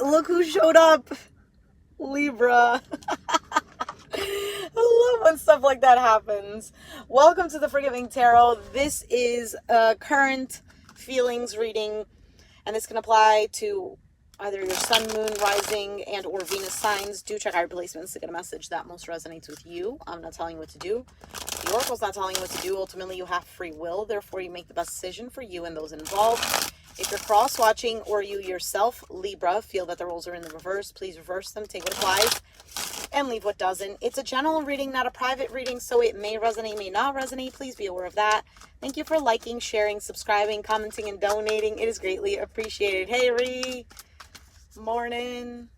look who showed up. Libra. I love when stuff like that happens. Welcome to the Forgiving Tarot. This is a current feelings reading, and this can apply to either your sun, moon, rising, and or Venus signs. Do check out your placements to get a message that most resonates with you. I'm not telling you what to do. The Oracle's not telling you what to do. Ultimately, you have free will. Therefore, you make the best decision for you and those involved. If you're cross-watching or you yourself, Libra, feel that the roles are in the reverse, please reverse them, take what applies, and leave what doesn't. It's a general reading, not a private reading, so it may resonate, may not resonate. Please be aware of that. Thank you for liking, sharing, subscribing, commenting, and donating. It is greatly appreciated. Hey, Ree. Morning.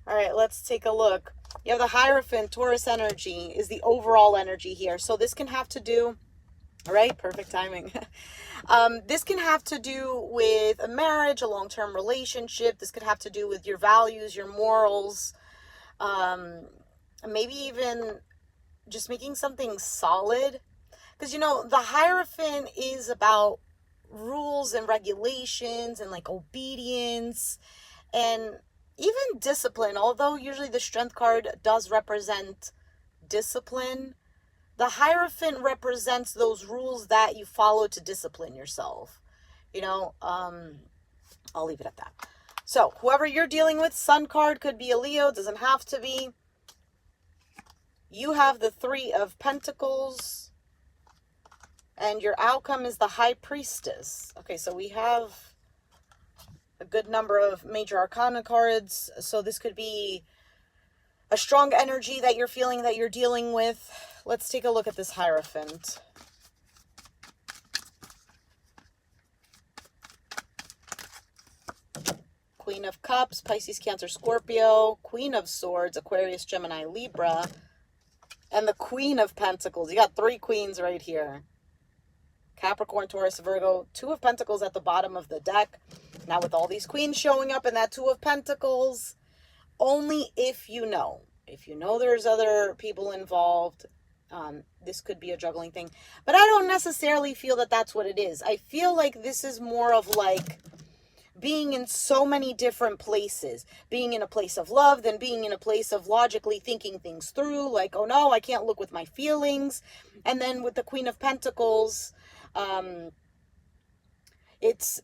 All right, let's take a look. You have the Hierophant. Taurus energy is the overall energy here. So this can have to do, all right, perfect timing. This can have to do with a marriage, a long-term relationship. This could have to do with your values, your morals, maybe even just making something solid. Because, you know, the Hierophant is about rules and regulations and like obedience and even discipline. Although usually the Strength card does represent discipline, the Hierophant represents those rules that you follow to discipline yourself. You know, I'll leave it at that. So whoever you're dealing with, Sun card could be a Leo, doesn't have to be. You have the Three of Pentacles, and your outcome is the High Priestess. Okay, so we have a good number of major arcana cards. So this could be a strong energy that you're feeling, that you're dealing with. Let's take a look at this Hierophant. Queen of Cups, Pisces, Cancer, Scorpio, Queen of Swords, Aquarius, Gemini, Libra, and the Queen of Pentacles. You got three queens right here. Capricorn, Taurus, Virgo, Two of Pentacles at the bottom of the deck. Now with all these queens showing up in that Two of Pentacles, only if you know. If you know there's other people involved, this could be a juggling thing. But I don't necessarily feel that that's what it is. I feel like this is more of like being in so many different places. Being in a place of love, then being in a place of logically thinking things through. Like, oh no, I can't look with my feelings. And then with the Queen of Pentacles, it's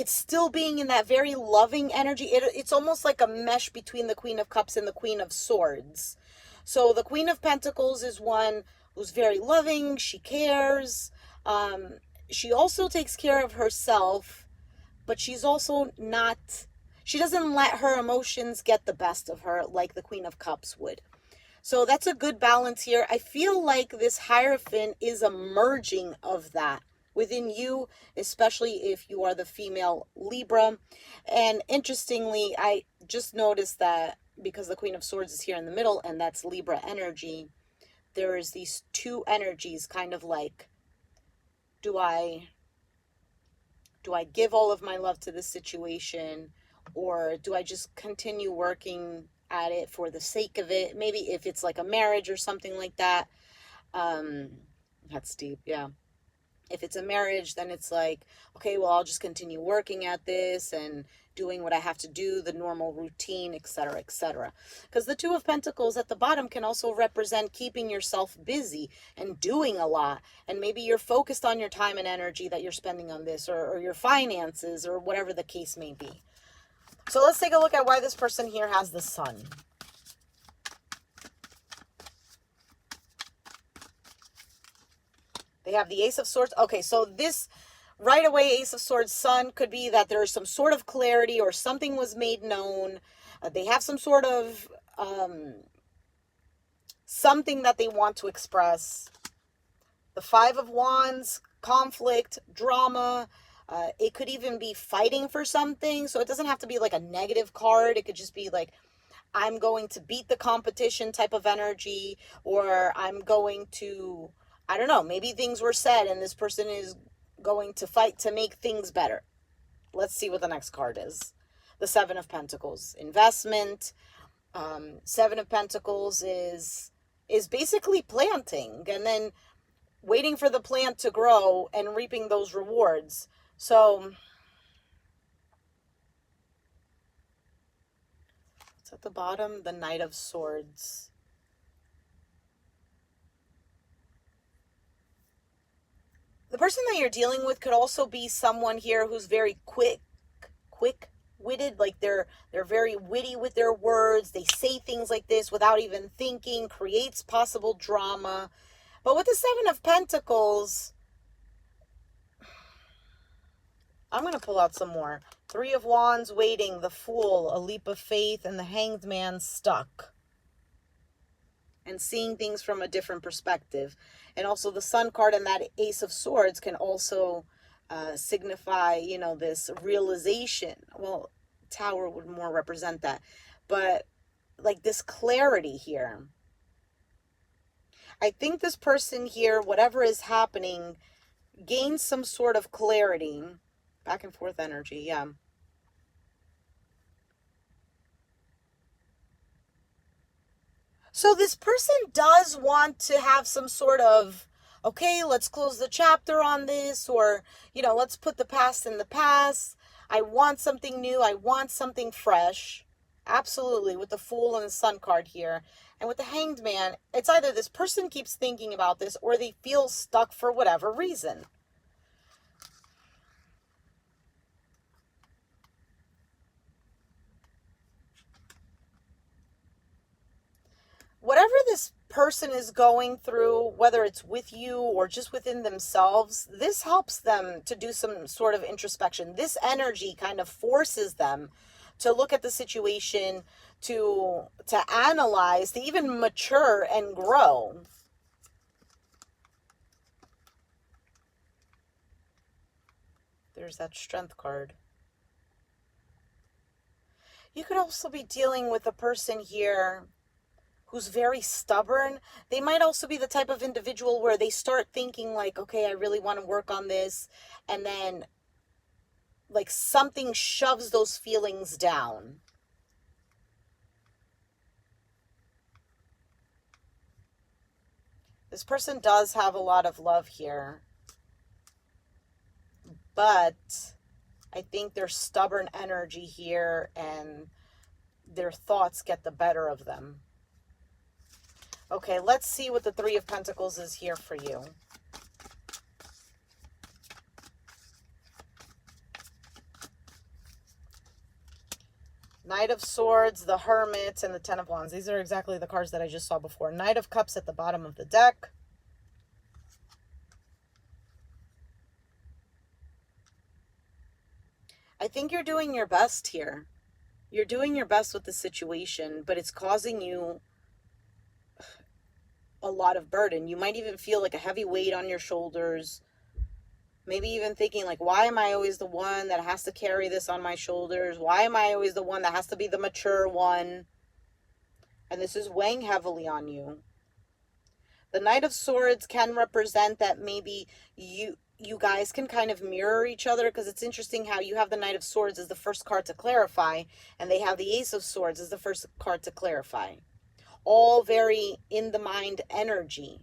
still being in that very loving energy. It's almost like a mesh between the Queen of Cups and the Queen of Swords. So the Queen of Pentacles is one who's very loving. She cares. She also takes care of herself, but she's also not, she doesn't let her emotions get the best of her like the Queen of Cups would. So that's a good balance here. I feel like this Hierophant is a merging of that within you, especially if you are the female Libra. And interestingly, I just noticed that because the Queen of Swords is here in the middle and that's Libra energy, there is these two energies kind of like, do I give all of my love to this situation, or do I just continue working at it for the sake of it? Maybe if it's like a marriage or something like that. That's deep, yeah. If it's a marriage, then it's like, okay, well, I'll just continue working at this and doing what I have to do, the normal routine, etc., etc. Because the Two of Pentacles at the bottom can also represent keeping yourself busy and doing a lot. And maybe you're focused on your time and energy that you're spending on this, or your finances, or whatever the case may be. So let's take a look at why this person here has the Sun. They have the Ace of Swords. Okay, so this right away Ace of Swords Sun could be that there's some sort of clarity or something was made known. They have some sort of something that they want to express. The Five of Wands, conflict, drama. It could even be fighting for something. So it doesn't have to be like a negative card. It could just be like, I'm going to beat the competition type of energy, or I'm going to, I don't know, maybe things were said and this person is going to fight to make things better. Let's see what the next card is. The Seven of Pentacles, investment. Seven of Pentacles is basically planting and then waiting for the plant to grow and reaping those rewards. So It's at the bottom, the Knight of Swords. The person that you're dealing with could also be someone here who's very quick-witted, like they're very witty with their words. They say things like this without even thinking, creates possible drama. But with the Seven of Pentacles, I'm going to pull out some more. Three of Wands, waiting, the Fool, a leap of faith, and the Hanged Man, stuck. And seeing things from a different perspective. And also the Sun card and that Ace of Swords can also signify, you know, this realization. Well, Tower would more represent that. But like this clarity here. I think this person here, whatever is happening, gains some sort of clarity. Back and forth energy, yeah. So this person does want to have some sort of, okay, let's close the chapter on this, or, you know, let's put the past in the past. I want something new. I want something fresh. Absolutely, with the Fool and the Sun card here. And with the Hanged Man, it's either this person keeps thinking about this or they feel stuck for whatever reason. Whatever this person is going through, whether it's with you or just within themselves, this helps them to do some sort of introspection. This energy kind of forces them to look at the situation, to analyze, to even mature and grow. There's that Strength card. You could also be dealing with a person here who's very stubborn. They might also be the type of individual where they start thinking like, okay, I really want to work on this. And then like something shoves those feelings down. This person does have a lot of love here. But I think there's stubborn energy here and their thoughts get the better of them. Okay, let's see what the Three of Pentacles is here for you. Knight of Swords, the Hermit, and the Ten of Wands. These are exactly the cards that I just saw before. Knight of Cups at the bottom of the deck. I think you're doing your best here. You're doing your best with the situation, but it's causing you a lot of burden. You might even feel like a heavy weight on your shoulders. Maybe even thinking like, why am I always the one that has to carry this on my shoulders? Why am I always the one that has to be the mature one? And this is weighing heavily on you. The Knight of Swords can represent that maybe you guys can kind of mirror each other, because it's interesting how you have the Knight of Swords as the first card to clarify, and they have the Ace of Swords as the first card to clarify. All very in the mind energy.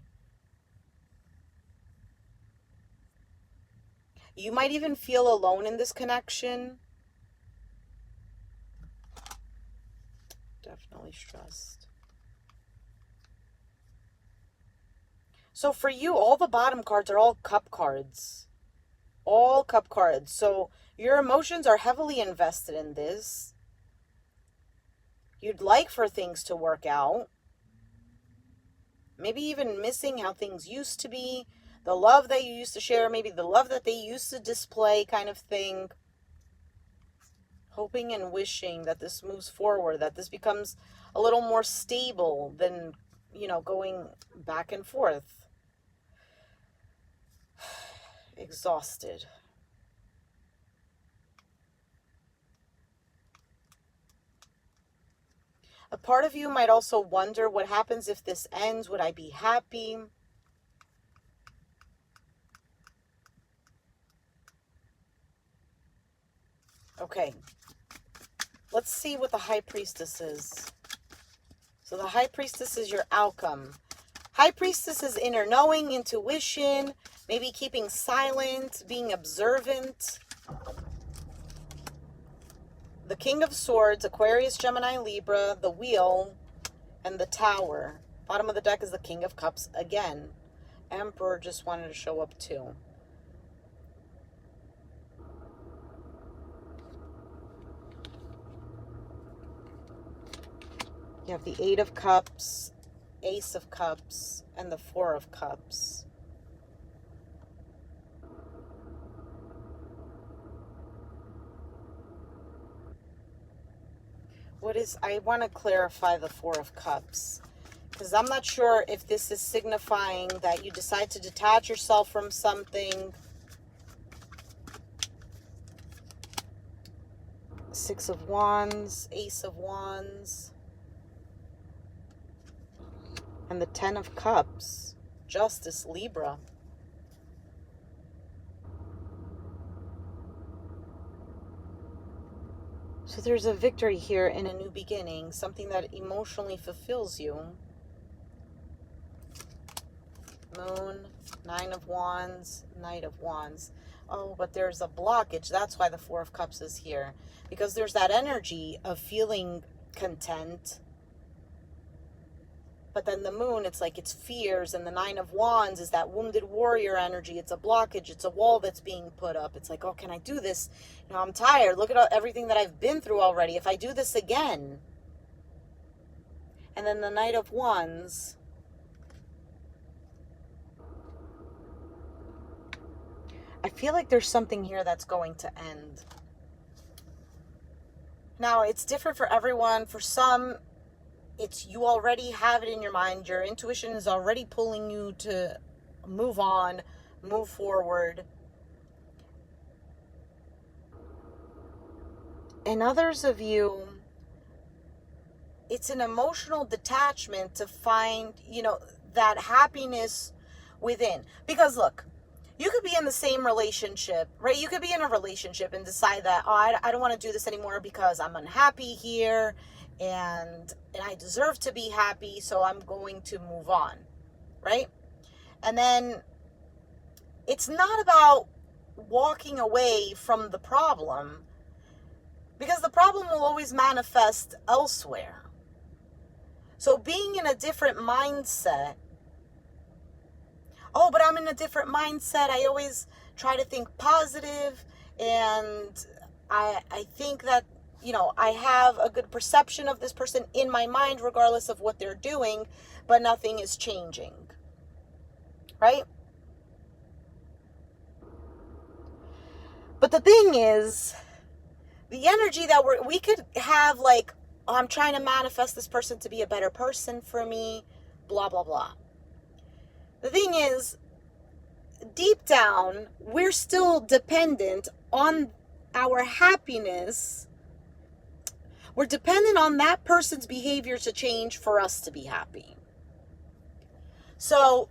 You might even feel alone in this connection. Definitely stressed. So for you, all the bottom cards are all cup cards. All cup cards. So your emotions are heavily invested in this. You'd like for things to work out. Maybe even missing how things used to be. The love that you used to share. Maybe the love that they used to display, kind of thing. Hoping and wishing that this moves forward. That this becomes a little more stable than, you know, going back and forth. Exhausted. A part of you might also wonder, what happens if this ends? Would I be happy? Okay. Let's see what the High Priestess is. So the High Priestess is your outcome. High Priestess is inner knowing, intuition, maybe keeping silent, being observant. the King of Swords, Aquarius, Gemini, Libra, the Wheel, and the Tower. Bottom of the deck is the King of Cups again. Emperor just wanted to show up too. You have the Eight of Cups, Ace of Cups, and the Four of Cups. I want to clarify the Four of Cups, because I'm not sure if this is signifying that you decide to detach yourself from something. Six of Wands, Ace of Wands, and the Ten of Cups, Justice, Libra. So there's a victory here in a new beginning, something that emotionally fulfills you. Moon, Nine of Wands, Knight of Wands. Oh, but there's a blockage. That's why the Four of Cups is here. Because there's that energy of feeling content. But then the Moon, it's like it's fears. And the Nine of Wands is that wounded warrior energy. It's a blockage. It's a wall that's being put up. It's like, oh, can I do this? You know, I'm tired. Look at everything that I've been through already. If I do this again. And then the Knight of Wands. I feel like there's something here that's going to end. Now, it's different for everyone. For some, it's you already have it in your mind. Your intuition is already pulling you to move on, move forward. And others of you, it's an emotional detachment to find, you know, that happiness within. Because look, you could be in the same relationship, right? You could be in a relationship and decide that, oh, I don't want to do this anymore because I'm unhappy here and I deserve to be happy, so I'm going to move on, right? And then it's not about walking away from the problem, because the problem will always manifest elsewhere. So being in a different mindset, oh, but I'm in a different mindset. I always try to think positive, and I think that, you know, I have a good perception of this person in my mind, regardless of what they're doing, but nothing is changing, right? But the thing is, the energy that we could have, like, oh, I'm trying to manifest this person to be a better person for me, blah, blah, blah. The thing is, deep down, we're still dependent on our happiness. We're dependent on that person's behavior to change for us to be happy. So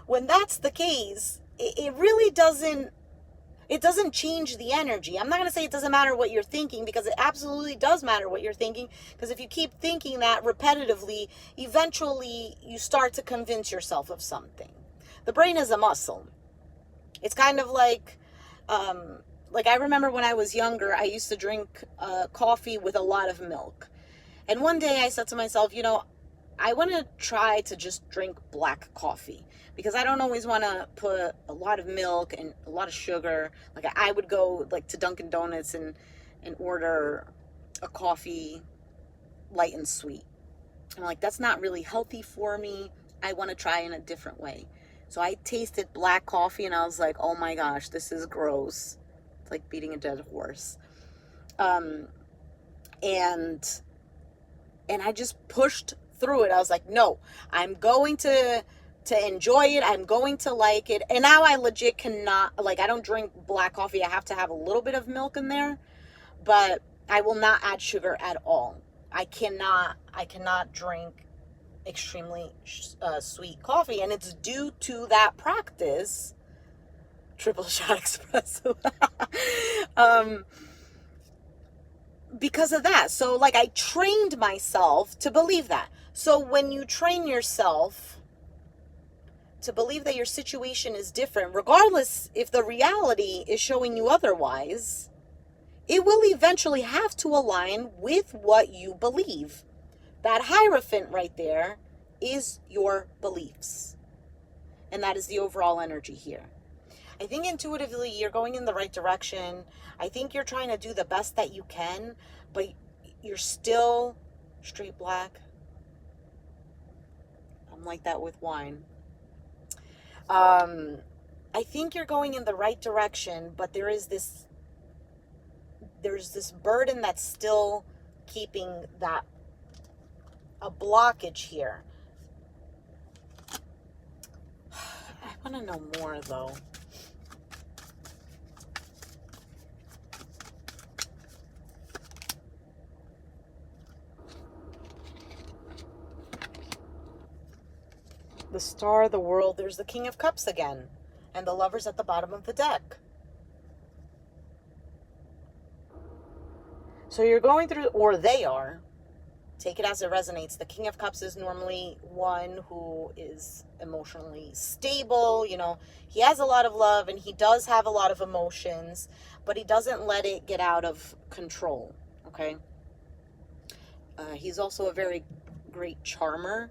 when that's the case, it really doesn't change the energy. I'm not going to say it doesn't matter what you're thinking, because it absolutely does matter what you're thinking. Because if you keep thinking that repetitively, eventually you start to convince yourself of something. The brain is a muscle. It's kind of like I remember when I was younger, I used to drink coffee with a lot of milk. And one day I said to myself, you know, I want to try to just drink black coffee, because I don't always want to put a lot of milk and a lot of sugar. Like, I would go like to Dunkin' Donuts and order a coffee light and sweet. I'm like, that's not really healthy for me. I want to try in a different way. So I tasted black coffee and I was like, oh my gosh, this is gross. It's like beating a dead horse. And I just pushed through it. I was like, no, I'm going to enjoy it. I'm going to like it. And now I legit cannot, like, I don't drink black coffee. I have to have a little bit of milk in there, but I will not add sugar at all. I cannot drink extremely sweet coffee. And it's due to that practice. Triple shot espresso. Because of that. So, like, I trained myself to believe that. So when you train yourself to believe that your situation is different, regardless if the reality is showing you otherwise, it will eventually have to align with what you believe. That Hierophant right there is your beliefs. And that is the overall energy here. I think intuitively you're going in the right direction. I think you're trying to do the best that you can, but you're still straight black. I'm like that with wine. I think you're going in the right direction, but there's this burden that's still keeping that a blockage here. I want to know more though. The Star, the World, there's the King of Cups again, and the Lovers at the bottom of the deck. So you're going through, or they are, take it as it resonates. The King of Cups is normally one who is emotionally stable. You know, he has a lot of love and he does have a lot of emotions, but he doesn't let it get out of control, okay? He's also a very great charmer,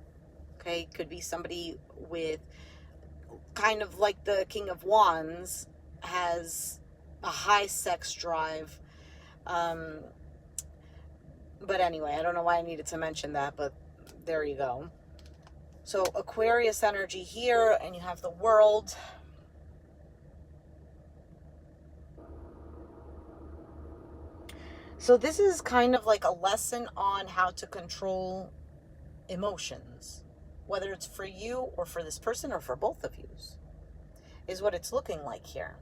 okay? Could be somebody with kind of like the King of Wands, has a high sex drive. But anyway, I don't know why I needed to mention that, but there you go. So Aquarius energy here, and you have the World. So this is kind of like a lesson on how to control emotions, whether it's for you or for this person or for both of you, is what it's looking like here.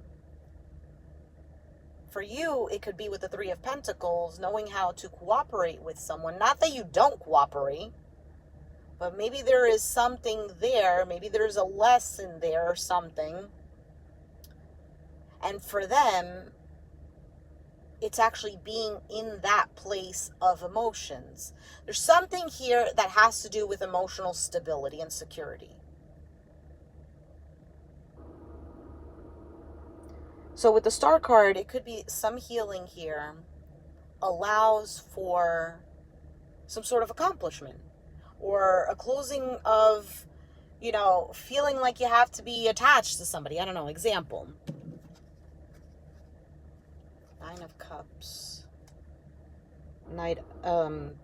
For you, it could be with the Three of Pentacles, knowing how to cooperate with someone. Not that you don't cooperate, but maybe there is something there. Maybe there's a lesson there or something. And for them, it's actually being in that place of emotions. There's something here that has to do with emotional stability and security. So with the Star card, it could be some healing here allows for some sort of accomplishment or a closing of, you know, feeling like you have to be attached to somebody. I don't know, example. Nine of Cups.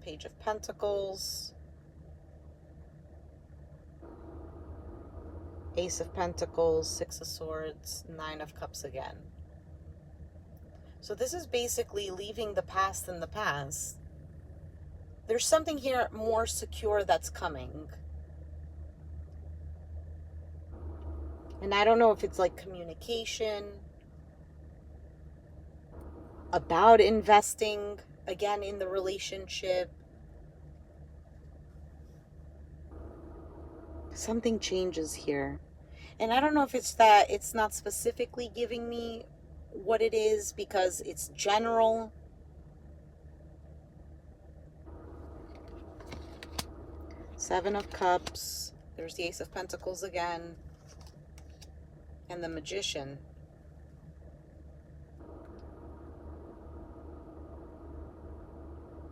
Page of Pentacles. Ace of Pentacles, Six of Swords, Nine of Cups again. So this is basically leaving the past in the past. There's something here more secure that's coming. And I don't know if it's like communication, about investing again in the relationship. Something changes here. And I don't know if it's that it's not specifically giving me what it is because it's general. Seven of Cups. There's the Ace of Pentacles again. And the Magician.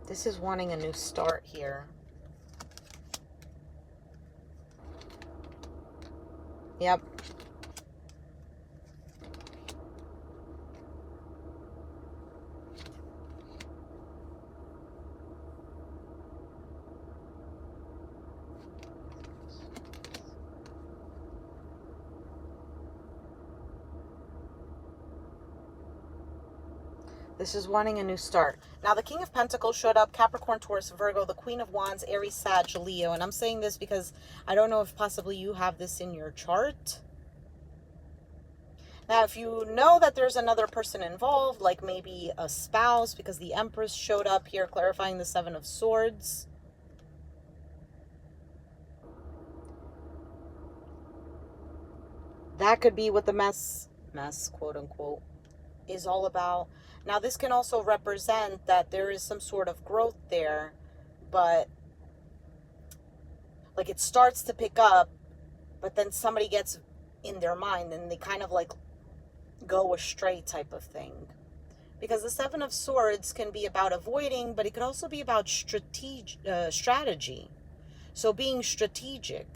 This is wanting a new start here. Yep. This is wanting a new start. Now, the King of Pentacles showed up, Capricorn, Taurus, Virgo, the Queen of Wands, Aries, Sag, Leo. And I'm saying this because I don't know if possibly you have this in your chart. Now, if you know that there's another person involved, like maybe a spouse, because the Empress showed up here clarifying the Seven of Swords. That could be what the mess, quote unquote, is all about. Now, this can also represent that there is some sort of growth there, but like it starts to pick up, but then somebody gets in their mind and they kind of like go astray type of thing. Because the Seven of Swords can be about avoiding, but it could also be about strategy. So being strategic,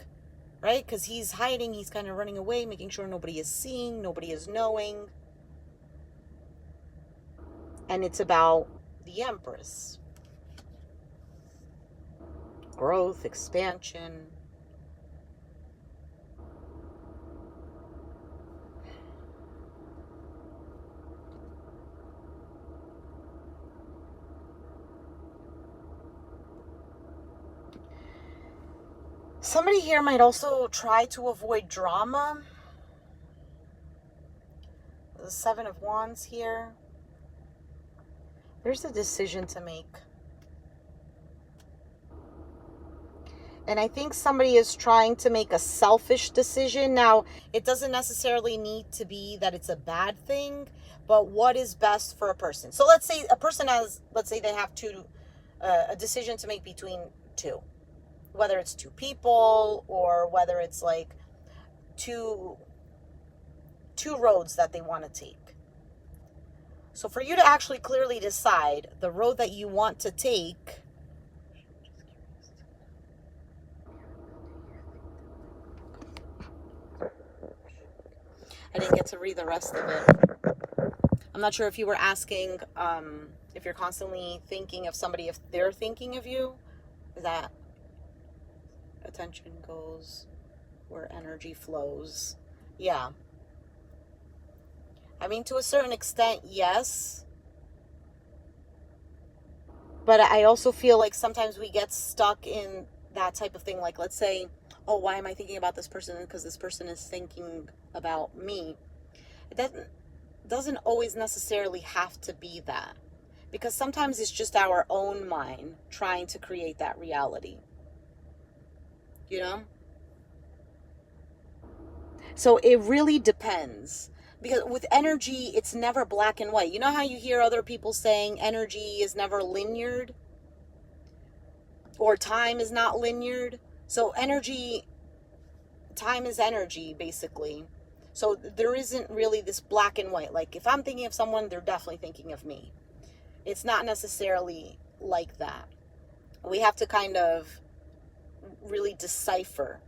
right? Because he's hiding, he's kind of running away, making sure nobody is seeing, nobody is knowing. And it's about the Empress. Growth, expansion. Somebody here might also try to avoid drama. The Seven of Wands here. There's a decision to make. And I think somebody is trying to make a selfish decision. Now, it doesn't necessarily need to be that it's a bad thing, but what is best for a person? So let's say a person has, let's say they have a decision to make between two. Whether it's two people or whether it's like two roads that they want to take. So for you to actually clearly decide the road that you want to take, I didn't get to read the rest of it. I'm not sure if you were asking if you're constantly thinking of somebody, if they're thinking of you. Is that attention goes where energy flows? Yeah. I mean, to a certain extent, yes. But I also feel like sometimes we get stuck in that type of thing. Like, let's say, oh, why am I thinking about this person? Because this person is thinking about me. It doesn't always necessarily have to be that. Because sometimes it's just our own mind trying to create that reality. You know? So it really depends. Because with energy, it's never black and white. You know how you hear other people saying energy is never linear? Or time is not linear? So time is energy, basically. So there isn't really this black and white. Like, if I'm thinking of someone, they're definitely thinking of me. It's not necessarily like that. We have to kind of really decipher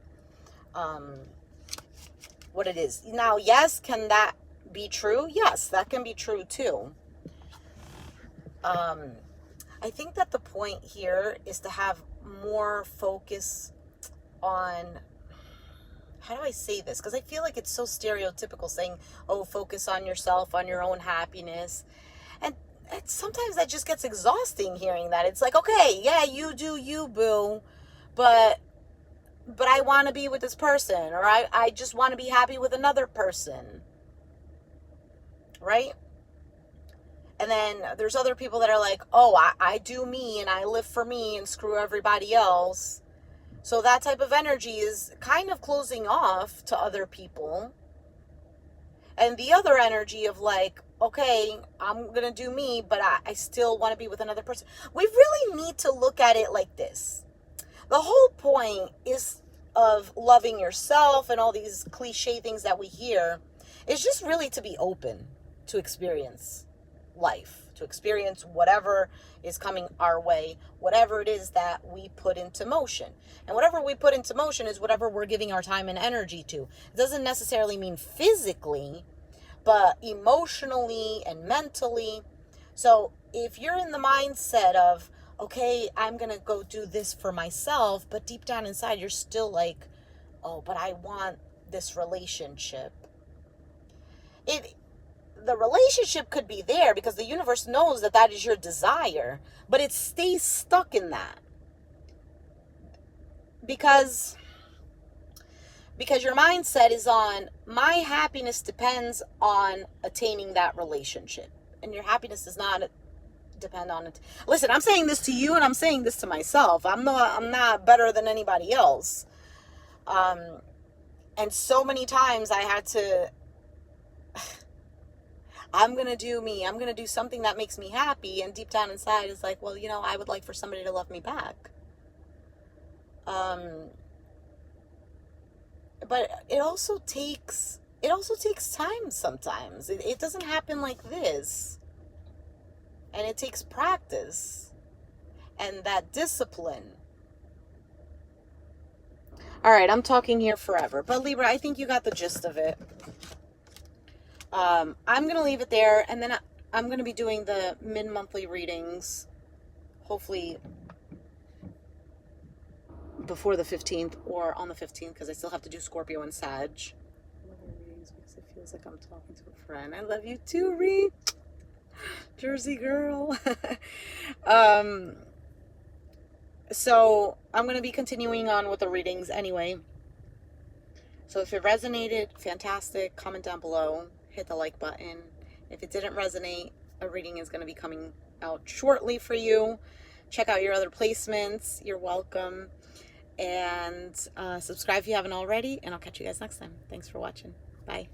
what it is. Now, yes, can that be true? Yes, that can be true too. I think that the point here is to have more focus on, how do I say this? Because I feel like it's so stereotypical saying, oh, focus on yourself, on your own happiness. And sometimes that just gets exhausting hearing that. It's like, okay, yeah, you do you, boo. But I want to be with this person, or I just want to be happy with another person. Right? And then there's other people that are like, oh, I do me and I live for me and screw everybody else. So that type of energy is kind of closing off to other people. And the other energy of like, okay, I'm going to do me, but I still want to be with another person. We really need to look at it like this. The whole point is of loving yourself and all these cliche things that we hear is just really to be open to experience life, to experience whatever is coming our way, whatever it is that we put into motion. And whatever we put into motion is whatever we're giving our time and energy to. It doesn't necessarily mean physically, but emotionally and mentally. So if you're in the mindset of, okay, I'm going to go do this for myself, but deep down inside, you're still like, oh, but I want this relationship. The relationship could be there because the universe knows that that is your desire, but it stays stuck in that. Because your mindset is on, my happiness depends on attaining that relationship. And your happiness does not depend on it. Listen, I'm saying this to you and I'm saying this to myself. I'm not better than anybody else. And so many times I had to, I'm going to do me. I'm going to do something that makes me happy. And deep down inside is like, well, I would like for somebody to love me back. But it also takes time sometimes. It doesn't happen like this. And it takes practice and that discipline. All right, I'm talking here forever. But Libra, I think you got the gist of it. I'm going to leave it there. And then I'm going to be doing the mid-monthly readings. Hopefully before the 15th or on the 15th, because I still have to do Scorpio and Sag. I love your readings because it feels like I'm talking to a friend. I love you too, Ree. Jersey girl. So I'm going to be continuing on with the readings anyway. So if it resonated, fantastic. Comment down below. Hit the like button. If it didn't resonate, a reading is going to be coming out shortly for you. Check out your other placements. You're welcome. And subscribe if you haven't already. And I'll catch you guys next time. Thanks for watching. Bye.